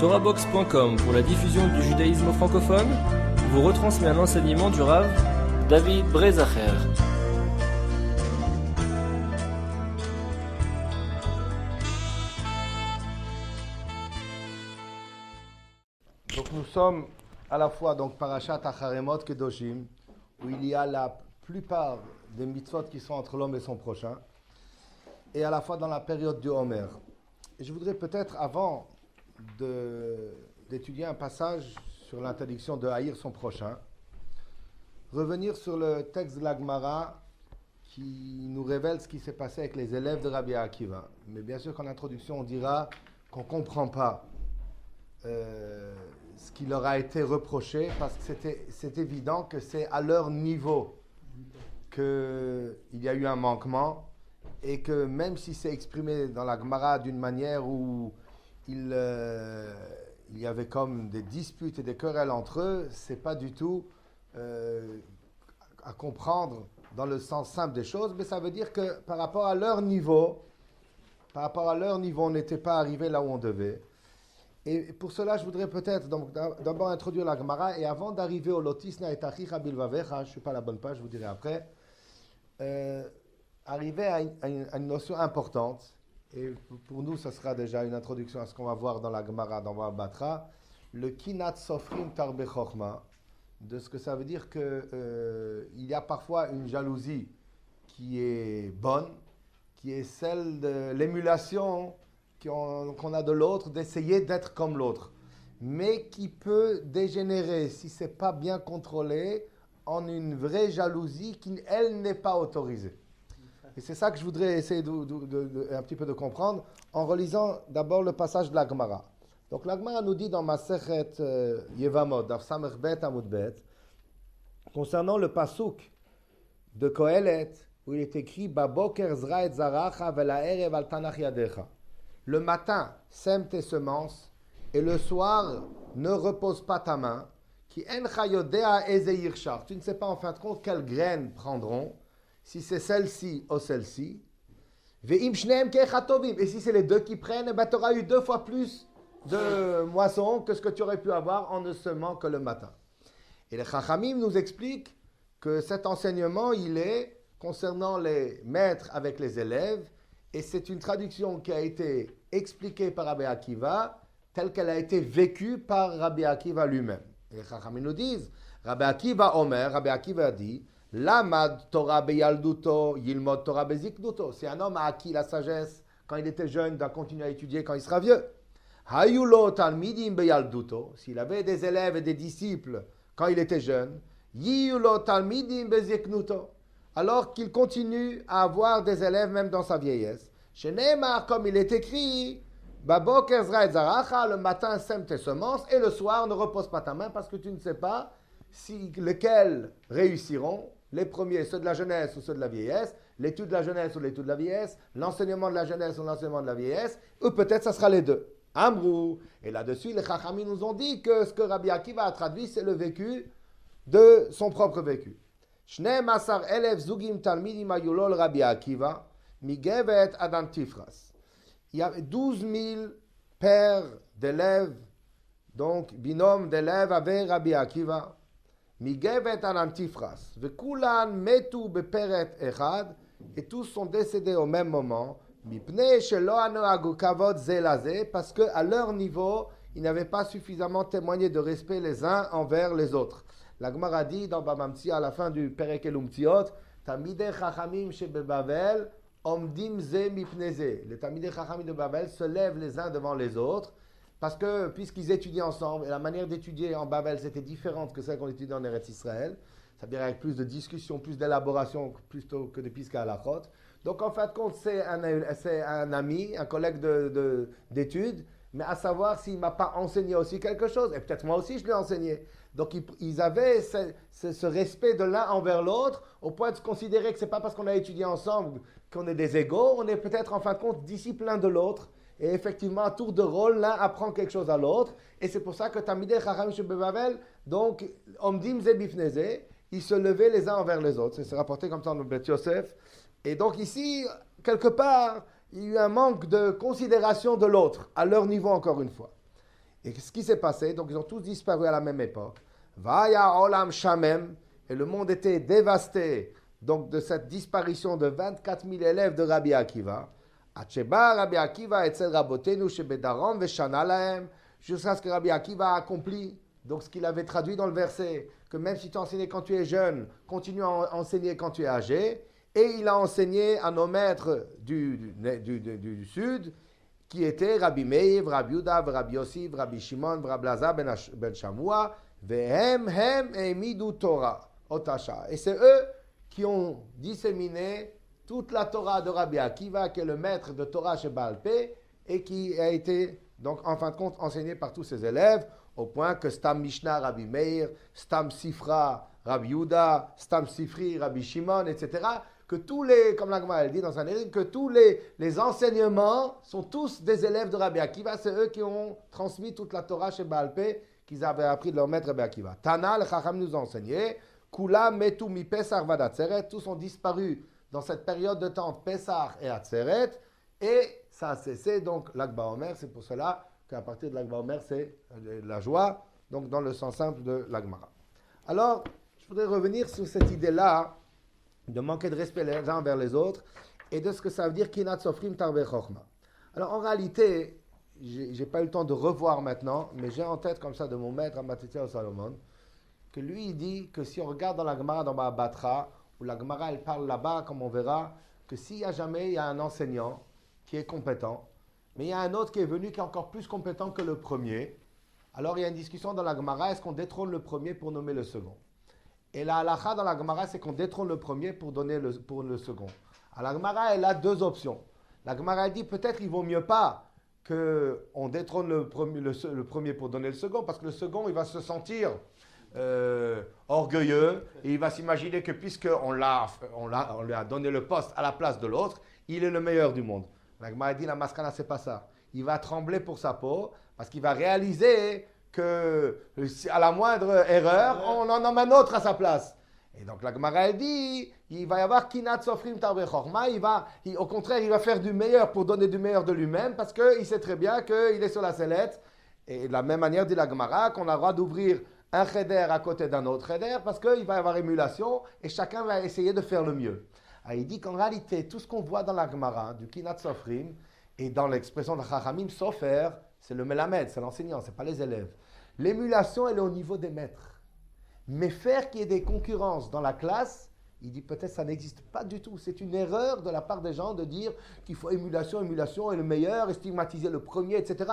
TorahBox.com pour la diffusion du judaïsme francophone vous retransmet un enseignement du Rav David Brezacher. Donc nous sommes à la fois donc Parashat Acharemot Kedoshim, où il y a la plupart des mitzvot qui sont entre l'homme et son prochain, et à la fois dans la période du Homer. Et je voudrais peut-être, avant d'étudier un passage sur l'interdiction de haïr son prochain, revenir sur le texte de la Gemara qui nous révèle ce qui s'est passé avec les élèves de Rabbi Akiva. Mais bien sûr qu'en introduction, on dira qu'on ne comprend pas ce qui leur a été reproché, parce que c'est évident que c'est à leur niveau qu'il y a eu un manquement, et que même si c'est exprimé dans la Gemara d'une manière où il y avait comme des disputes et des querelles entre eux, c'est pas du tout à comprendre dans le sens simple des choses, mais ça veut dire que par rapport à leur niveau, on n'était pas arrivé là où on devait. Et pour cela, je voudrais peut-être donc d'abord introduire la Gemara, et avant d'arriver au Lotisna et Tachicha Bilvavecha, je ne suis pas à la bonne page, je vous dirai après, arriver à une notion importante, et pour nous, ce sera déjà une introduction à ce qu'on va voir dans la Gemara, dans Batra, le Kinat Sofrim Tarbe Chochma, de ce que ça veut dire qu'il y a parfois une jalousie qui est bonne, qui est celle de l'émulation qu'on a de l'autre, d'essayer d'être comme l'autre, mais qui peut dégénérer, si ce n'est pas bien contrôlé, en une vraie jalousie qui, elle, n'est pas autorisée. Et c'est ça que je voudrais essayer un petit peu de comprendre en relisant d'abord le passage de la Gemara. Donc la Gemara nous dit dans Masechet Yevamot, Daf Samech Bet Amud Bet, concernant le pasuk de Kohelet, où il est écrit Baboker zra et zaracha velaerev al tanach yadecha. Le matin, sème tes semences, et le soir, ne repose pas ta main. Qui encha yodea eze yirshar. Tu ne sais pas en fin de compte quelles graines prendront, si c'est celle-ci ou celle-ci. Ve'im shneem kechatovim. Et si c'est les deux qui prennent, tu auras eu 2 fois plus de moissons que ce que tu aurais pu avoir en ne semant que le matin. Et les Chachamim nous expliquent que cet enseignement, il est concernant les maîtres avec les élèves, et c'est une traduction qui a été expliquée par Rabbi Akiva, telle qu'elle a été vécue par Rabbi Akiva lui-même. Et les Chachamim nous disent, Rabbi Akiva Omer, Rabbi Akiva a dit, Lamad Torah beyalduto, yilmod Torah beziknuto. Si un homme a acquis la sagesse quand il était jeune, doit continuer à étudier quand il sera vieux. Hayulo talmidim beyalduto. S'il avait des élèves et des disciples quand il était jeune, Yiyulo talmidim beziknuto. Alors qu'il continue à avoir des élèves même dans sa vieillesse. Chez Neymar, comme il est écrit, Baboker zra et zaracha, le matin sème tes semences et le soir ne repose pas ta main, parce que tu ne sais pas si lesquels réussiront, les premiers, ceux de la jeunesse ou ceux de la vieillesse, l'étude de la jeunesse ou l'étude de la vieillesse, l'enseignement de la jeunesse ou l'enseignement de la vieillesse, ou peut-être ça sera les deux. Amrou. Et là-dessus, les Chachamim nous ont dit que ce que Rabbi Akiva a traduit, c'est le vécu de son propre vécu. Shne masar elef zugim talmidim ayulol Rabbi Akiva, migevet adam tifras. Il y avait 12 000 pères d'élèves, donc binômes d'élèves avec Rabbi Akiva. Migevet adam tifras. Vekulan metu beperet echad. Et tous sont décédés au même moment. Mipnei shelo anoagu kavod zelaze. Parce qu'à leur niveau, ils n'avaient pas suffisamment témoigné de respect les uns envers les autres. La Gemara dit dans Bamamtsi, à la fin du Perek Elumtziot, Tamidei Chachamim shebebavel omdim ze mipneze. Les Tamidei Chachamim de Babel se lèvent les uns devant les autres, parce que puisqu'ils étudiaient ensemble, et la manière d'étudier en Babel c'était différente que celle qu'on étudiait en Eretz Israël, c'est-à-dire avec plus de discussion, plus d'élaboration, plutôt que de piska à la chot. Donc en fin de compte, c'est un ami, un collègue d'études, mais à savoir s'il ne m'a pas enseigné aussi quelque chose, et peut-être moi aussi je lui ai enseigné. Donc ils avaient ce respect de l'un envers l'autre, au point de se considérer que ce n'est pas parce qu'on a étudié ensemble qu'on est des égaux, on est peut-être en fin de compte disciples l'un de l'autre, et effectivement à tour de rôle, l'un apprend quelque chose à l'autre, et c'est pour ça que Tamidei Chachamim shebebavel, donc omdim ze bifneze, ils se levaient les uns envers les autres. C'est rapporté comme ça dans le Bet Yosef. Et donc ici, quelque part, il y a eu un manque de considération de l'autre, à leur niveau encore une fois. Et ce qui s'est passé, donc ils ont tous disparu à la même époque. Vaya olam shamem, et le monde était dévasté donc de cette disparition de 24 000 élèves de Rabbi Akiva. Acheba Rabbi Akiva etzel rabotenu shebedarom veshana lahem, jusqu'à ce que Rabbi Akiva a accompli donc ce qu'il avait traduit dans le verset, que même si tu enseignes quand tu es jeune, continue à enseigner quand tu es âgé. Et il a enseigné à nos maîtres du sud, qui étaient Rabbi Meir, Rabbi Yuda, Rabbi Yossi, Rabbi Shimon, Rabbi Lazar ben Shamua, Vehem emidu Torah, Otasha. Et c'est eux qui ont disséminé toute la Torah de Rabbi Akiva, qui est le maître de Torah chez Baal Pé, et qui a été, donc, en fin de compte, enseigné par tous ses élèves, au point que Stam Mishnah Rabbi Meir, Stam Sifra Rabbi Yuda, Stam Sifri Rabbi Shimon, etc., que tous les, comme la Gemara dit dans un érit, que tous les enseignements sont tous des élèves de Rabbi Akiva, c'est eux qui ont transmis toute la Torah chez Baal Pé, qu'ils avaient appris de leur maître Rabbi Akiva. Tana, le Chacham nous a enseigné, Kula metu mi Pesach vad Atzeret, tous ont disparu dans cette période de temps de Pesach et Atzeret, et ça a cessé, donc l'Ag BaOmer, c'est pour cela qu'à partir de l'Ag BaOmer, c'est la joie, donc dans le sens simple de l'Agmara. Alors, je voudrais revenir sur cette idée-là, de manquer de respect les uns envers les autres, et de ce que ça veut dire Kinat Sofrim Tarbe Chochma. Alors en réalité, j'ai pas eu le temps de revoir maintenant, mais j'ai en tête comme ça de mon maître Amatitya Salomon, que lui il dit que si on regarde dans la Gemara dans Batra, où la Gemara elle parle là-bas, comme on verra, que s'il y a jamais il y a un enseignant qui est compétent, mais il y a un autre qui est venu qui est encore plus compétent que le premier, alors il y a une discussion dans la Gemara, est-ce qu'on détrône le premier pour nommer le second? Et la halakha dans la Gemara, c'est qu'on détrône le premier pour donner pour le second. Alors la Gemara, elle a deux options. La Gemara, elle dit peut-être il vaut mieux pas qu'on détrône le premier pour donner le second, parce que le second, il va se sentir orgueilleux, et il va s'imaginer que puisqu'on lui a donné le poste à la place de l'autre, il est le meilleur du monde. La Gemara dit la maskana, c'est pas ça. Il va trembler pour sa peau, parce qu'il va réaliser que à la moindre erreur, on en nomme un autre à sa place. Et donc la Gemara elle dit, il va y avoir Kinat Sofrim Tarbe Chochma, au contraire, il va faire du meilleur pour donner du meilleur de lui-même, parce qu'il sait très bien qu'il est sur la sellette. Et de la même manière, dit la Gemara, qu'on a le droit d'ouvrir un cheder à côté d'un autre cheder, parce qu'il va y avoir émulation, et chacun va essayer de faire le mieux. Alors, il dit qu'en réalité, tout ce qu'on voit dans la Gemara, du Kinat Sofrim, et dans l'expression de Chachamim, Sofer, c'est le Melamed, c'est l'enseignant, ce n'est pas les élèves. L'émulation, elle est au niveau des maîtres. Mais faire qu'il y ait des concurrences dans la classe, il dit peut-être ça n'existe pas du tout. C'est une erreur de la part des gens de dire qu'il faut émulation, émulation est le meilleur, et stigmatiser le premier, etc.